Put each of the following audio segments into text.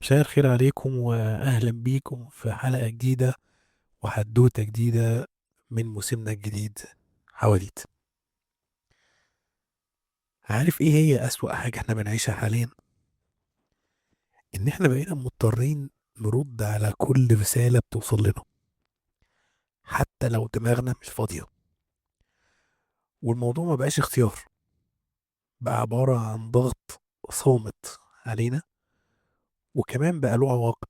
مساء الخير عليكم وأهلا بيكم في حلقة جديدة وحدوتة جديدة من موسمنا الجديد حواديت. عارف ايه هي أسوأ حاجة احنا بنعيشها حاليا؟ إن احنا بقينا مضطرين نرد على كل رسالة بتوصل لنا حتى لو دماغنا مش فاضية. والموضوع ما بقاش اختيار، بقى عبارة عن ضغط صامت علينا، وكمان بقى له عواقب.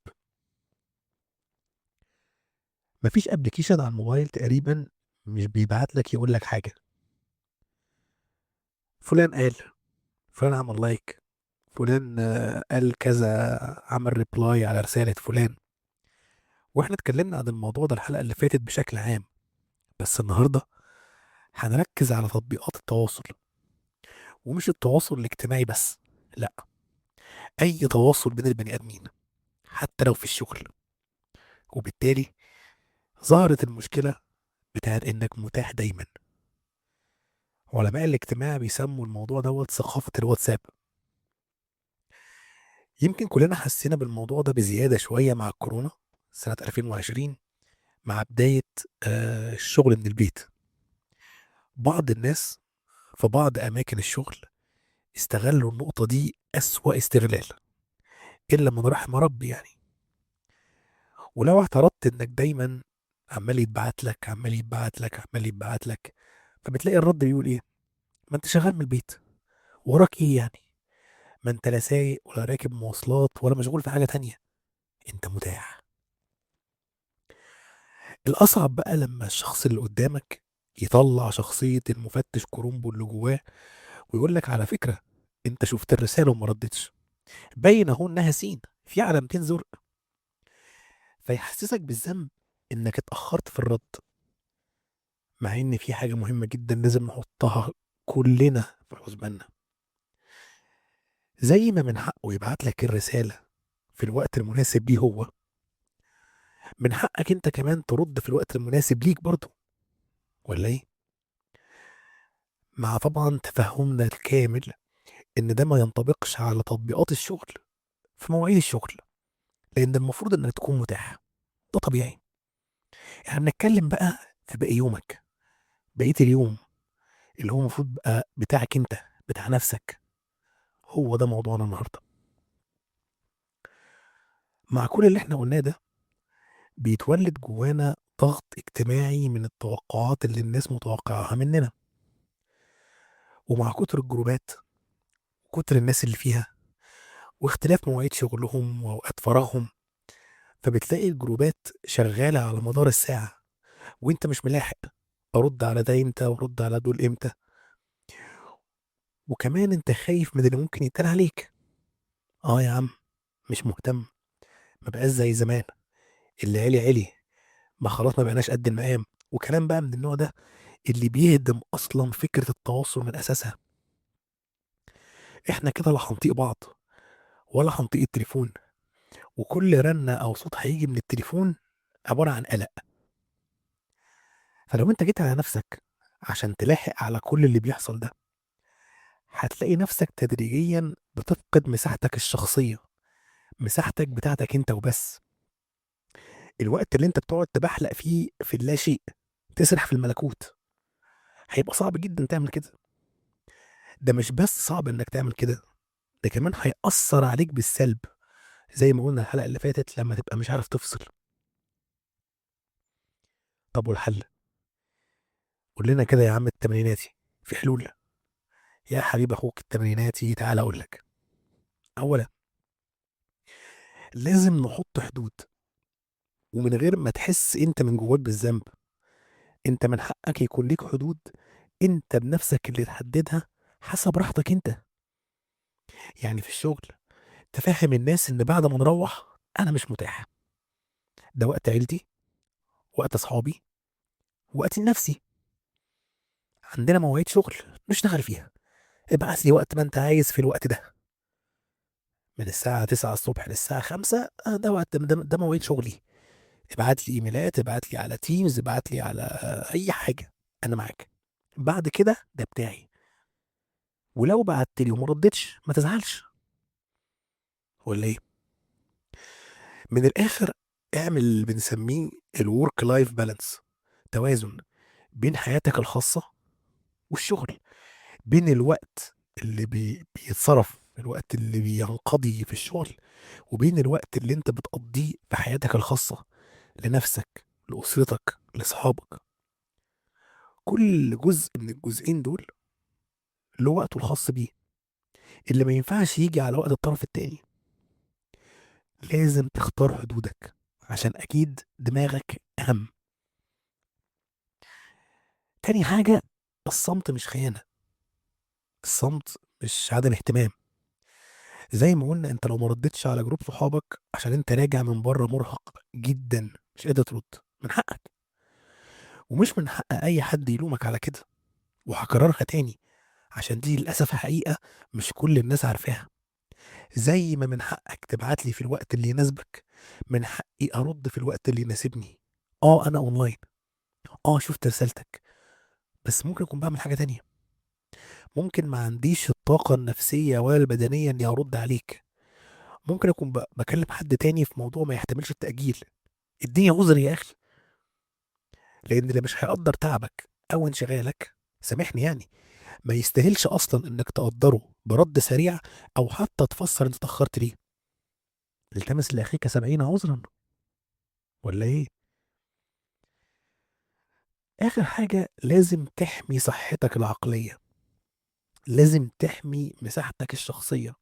مفيش ابلكيشن على الموبايل تقريبا مش بيبعت لك يقول لك حاجة. فلان قال، فلان عمل لايك، فلان قال كذا، عمل ريبلاي على رسالة فلان. واحنا اتكلمنا عن الموضوع ده الحلقة اللي فاتت بشكل عام، بس النهاردة هنركز على تطبيقات التواصل. ومش التواصل الاجتماعي بس، لا، اي تواصل بين البني ادمين حتى لو في الشغل. وبالتالي ظهرت المشكلة بتاعت انك متاح دايما. علماء الاجتماع بيسموا الموضوع دوت ثقافة الواتساب. يمكن كلنا حسينا بالموضوع ده بزيادة شوية مع الكورونا سنة 2020، مع بداية الشغل من البيت. بعض الناس في بعض أماكن الشغل استغلوا النقطة دي أسوأ استغلال، إلا من رحم ربي يعني. ولو اعترضت إنك دايما عمال يتبعت لك عمال يتبعت لك عمال يتبعت لك، فبتلاقي الرد بيقول إيه؟ ما أنت شغال من البيت، وراك إيه يعني؟ ما أنت لا سايق ولا راكب مواصلات ولا مشغول في حاجة تانية، أنت متاح. الأصعب بقى لما الشخص اللي قدامك يطلع شخصية المفتش كرومبو اللي جواه ويقول لك على فكرة، أنت شفت الرسالة وما ردتش، باين اهو انها سين في علامتين زرق. فيحسسك بالذنب انك اتأخرت في الرد، مع ان في حاجة مهمة جدا لازم نحطها كلنا في حسباننا. زي ما من حقه يبعت لك الرسالة في الوقت المناسب ليه هو، من حقك انت كمان ترد في الوقت المناسب ليك برضه، ولا ايه؟ مع طبعا تفهمنا الكامل ان ده ما ينطبقش على تطبيقات الشغل في مواعيد الشغل، لان المفروض انك تكون متاح. ده طبيعي. يعني بنتكلم بقى في باقي يومك، بقية اليوم اللي هو المفروض بقى بتاعك انت، بتاع نفسك. هو ده موضوعنا النهارده. مع كل اللي احنا قلناه ده، بيتولد جوانا ضغط اجتماعي من التوقعات اللي الناس متوقعها مننا. ومع كتر الجروبات وكتر الناس اللي فيها واختلاف مواعيد شغلهم واوقات فراغهم، فبتلاقي الجروبات شغالة على مدار الساعة، وانت مش ملاحق ارد على ده امتى وارد على دول امتى. وكمان انت خايف من اللي ممكن يتقال عليك. اه يا عم، مش مهتم، ما بقاش زي زمان، اللي علي، ما خلاص ما بقناش قد المقام. وكلام بقى من النوع ده اللي بيهدم اصلا فكره التواصل من اساسها. احنا كده لا هنطيق بعض ولا هنطيق التليفون، وكل رنه او صوت هيجي من التليفون عباره عن قلق. فلو انت جيت على نفسك عشان تلاحق على كل اللي بيحصل ده، هتلاقي نفسك تدريجيا بتفقد مساحتك الشخصيه، مساحتك بتاعتك انت وبس. الوقت اللي انت بتقعد تبحلق فيه في اللاشيء، تسرح في الملكوت، هيبقى صعب جدا تعمل كده. ده مش بس صعب انك تعمل كده، ده كمان هيأثر عليك بالسلب، زي ما قلنا الحلقة اللي فاتت لما تبقى مش عارف تفصل. طب والحل؟ قول لنا كده يا عم التمريناتي، في حلول؟ يا حبيب اخوك التمريناتي، تعال اقول لك. اولا، لازم نحط حدود، ومن غير ما تحس انت من جواك بالذنب. انت من حقك يكون ليك حدود، انت بنفسك اللي تحددها حسب راحتك انت. يعني في الشغل تفهم الناس ان بعد ما نروح انا مش متاح، ده وقت عيلتي، وقت اصحابي، وقت لنفسي. عندنا مواعيد شغل نشتغل فيها، ابعت لي وقت ما انت عايز في الوقت ده، من الساعة 9 الصبح للساعة 5، ده وقت، ده مواعيد شغلي. ابعت لي ايميلات، ابعت لي على تيمز، ابعت لي على اي حاجة، انا معاك. بعد كده ده بتاعي. ولو بعت لي وما ردتش ما تزعلش، ولا ايه؟ من الاخر اعمل اللي بنسميه الورك لايف بالانس، توازن بين حياتك الخاصة والشغل، بين الوقت اللي بيتصرف، الوقت اللي بينقضي في الشغل، وبين الوقت اللي انت بتقضيه في حياتك الخاصة، لنفسك، لأسرتك، لأصحابك. كل جزء من الجزئين دول له وقته الخاص بيه، اللي ما ينفعش يجي على وقت الطرف التاني. لازم تختار حدودك، عشان أكيد دماغك أهم. تاني حاجة، الصمت مش خيانة، الصمت مش عدم اهتمام. زي ما قلنا، انت لو ما ردتش على جروب صحابك عشان انت راجع من بره مرهق جدا مش قادر ترد، من حقك. ومش من حق اي حد يلومك على كده. وهكررها تاني، عشان دي للاسف حقيقة مش كل الناس عارفاها. زي ما من حقك تبعت لي في الوقت اللي يناسبك، من حقي ارد في الوقت اللي يناسبني. اه انا اونلاين، اه شفت رسالتك، بس ممكن اكون بعمل حاجة تانية. ممكن ما عنديش الطاقة النفسية ولا البدنية اني ارد عليك. ممكن اكون بكلم حد تاني في موضوع ما يحتملش التأجيل. اديني عذر يا اخي، لان اللي مش هيقدر تعبك او انشغالك، سامحني يعني، ما يستاهلش اصلا انك تقدره برد سريع، او حتى تفسر انت اتاخرت ليه. التمس لاخيك 70 عذرا، ولا ايه؟ اخر حاجه، لازم تحمي صحتك العقليه، لازم تحمي مساحتك الشخصيه.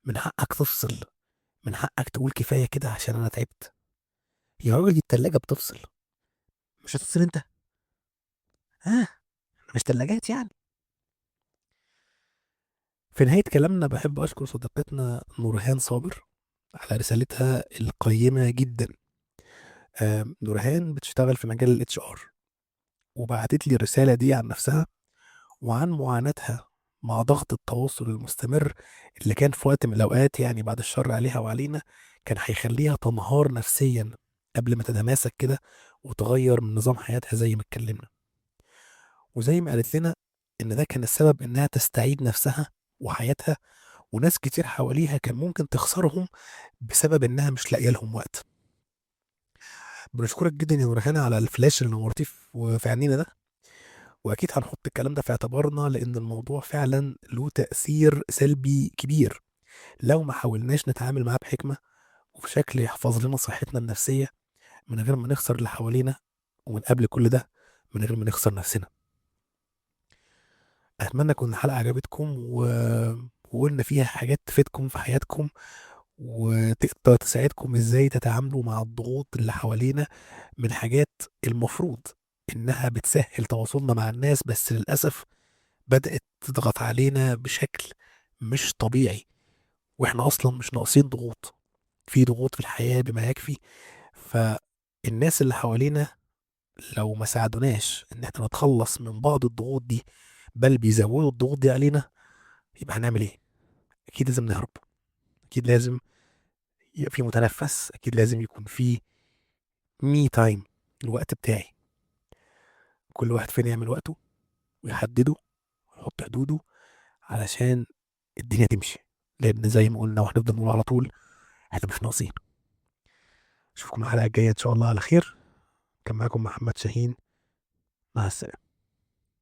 من حقك تفصل، من حقك تقول كفايه كده عشان انا تعبت. يا راجل دي التلاجة بتفصل، مش هتفصل انت؟ ها، مش تلاجات يعني. في نهايه كلامنا بحب اشكر صديقتنا نورهان صابر على رسالتها القيمة جدا. نورهان بتشتغل في مجال الاتش ار، وبعتت لي الرسالة دي عن نفسها وعن معاناتها مع ضغط التواصل المستمر، اللي كان في وقت من الأوقات، يعني بعد الشر عليها وعلينا، كان هيخليها تنهار نفسيا قبل ما تتماسك كده وتغير من نظام حياتها زي ما اتكلمنا. وزي ما قالت لنا إن ده كان السبب إنها تستعيد نفسها وحياتها، وناس كتير حواليها كان ممكن تخسرهم بسبب إنها مش لاقية لهم وقت. بنشكرك جدا يا نورهان على الفلاش اللي نورتيه في عينينا ده. واكيد هنحط الكلام ده في اعتبارنا، لان الموضوع فعلا له تأثير سلبي كبير لو ما حاولناش نتعامل معاه بحكمة، وفي شكل يحفظ لنا صحتنا النفسية، من غير ما نخسر اللي حوالينا، ومن قبل كل ده من غير ما نخسر نفسنا. اتمنى تكون الحلقة عجبتكم وقلنا فيها حاجات تفيدكم في حياتكم، وتقدر تساعدكم ازاي تتعاملوا مع الضغوط اللي حوالينا، من حاجات المفروض انها بتسهل تواصلنا مع الناس، بس للأسف بدأت تضغط علينا بشكل مش طبيعي. واحنا اصلا مش ناقصين ضغوط، في ضغوط في الحياة بما يكفي. فالناس اللي حوالينا لو ما ساعدوناش ان احنا نتخلص من بعض الضغوط دي، بل بيزودوا الضغوط دي علينا، يبقى هنعمل ايه؟ اكيد لازم نهرب، اكيد لازم يبقى في متنفس، اكيد لازم يكون في مي تايم، الوقت بتاعي. كل واحد فينا يعمل وقته ويحدده ويحط حدوده، علشان الدنيا تمشي. لان زي ما قلنا وهنفضل نقول على طول، احنا مش ناقصين. اشوفكم الحلقه الجايه ان شاء الله على خير. كان معاكم محمد شاهين، مع السلامه.